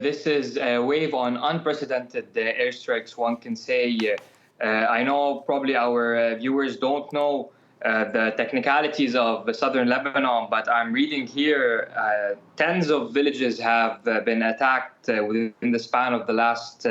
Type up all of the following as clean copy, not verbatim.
This is a wave on unprecedented airstrikes, one can say. I know probably our viewers don't know the technicalities of southern Lebanon, but I'm reading here tens of villages have been attacked within the span of the last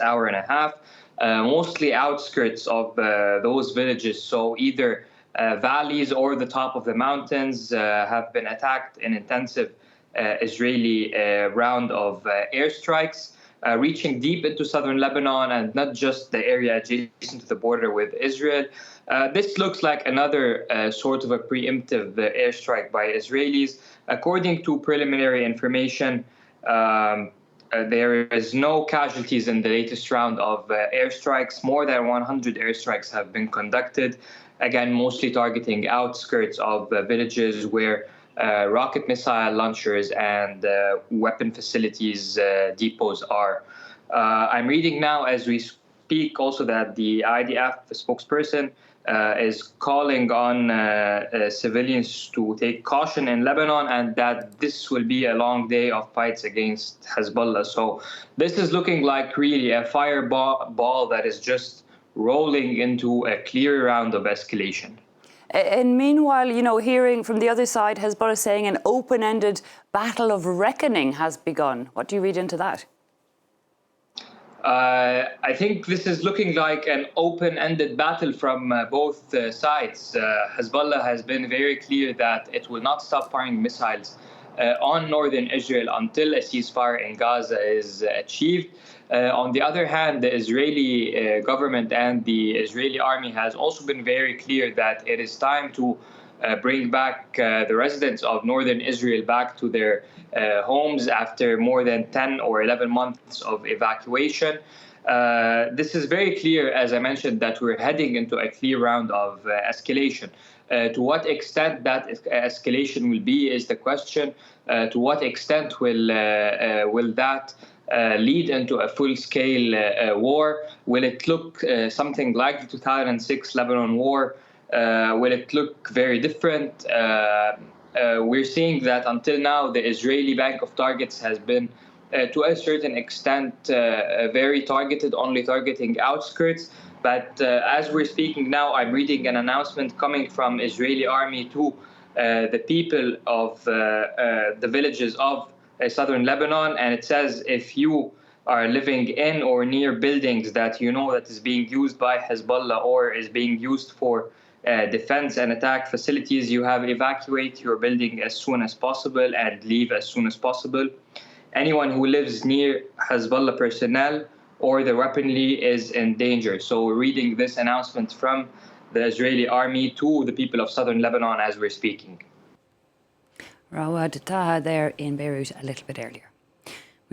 hour and a half, mostly outskirts of those villages. So either valleys or the top of the mountains have been attacked in intensive Israeli round of airstrikes, reaching deep into southern Lebanon and not just the area adjacent to the border with Israel. This looks like another sort of a preemptive airstrike by Israelis. According to preliminary information, there is no casualties in the latest round of airstrikes. More than 100 airstrikes have been conducted, again, mostly targeting outskirts of villages where rocket missile launchers and weapon facilities depots are. I'm reading now as we speak also that the IDF spokesperson is calling on civilians to take caution in Lebanon and that this will be a long day of fights against Hezbollah. So this is looking like really a fireball that is just rolling into a clear round of escalation. And meanwhile, you know, hearing from the other side, Hezbollah saying an open-ended battle of reckoning has begun. What do you read into that? I think this is looking like an open-ended battle from both sides. Hezbollah has been very clear that it will not stop firing missiles on northern Israel until a ceasefire in Gaza is achieved. On the other hand, the Israeli government and the Israeli army has also been very clear that it is time to bring back the residents of northern Israel back to their homes after more than 10 or 11 months of evacuation. This is very clear, as I mentioned, that we're heading into a clear round of escalation. To what extent that escalation will be is the question. To what extent will that lead into a full-scale war? Will it look something like the 2006 Lebanon war? Will it look very different? We're seeing that until now, the Israeli bank of targets has been, to a certain extent, very targeted, only targeting outskirts. But as we're speaking now, I'm reading an announcement coming from Israeli army to the people of the villages of southern Lebanon, and it says if you are living in or near buildings that you know that is being used by Hezbollah or is being used for defense and attack facilities, you have evacuate your building as soon as possible and leave as soon as possible. Anyone who lives near Hezbollah personnel or the weaponry is in danger. So we're reading this announcement from the Israeli army to the people of southern Lebanon as we're speaking. Rawad Taha there in Beirut a little bit earlier.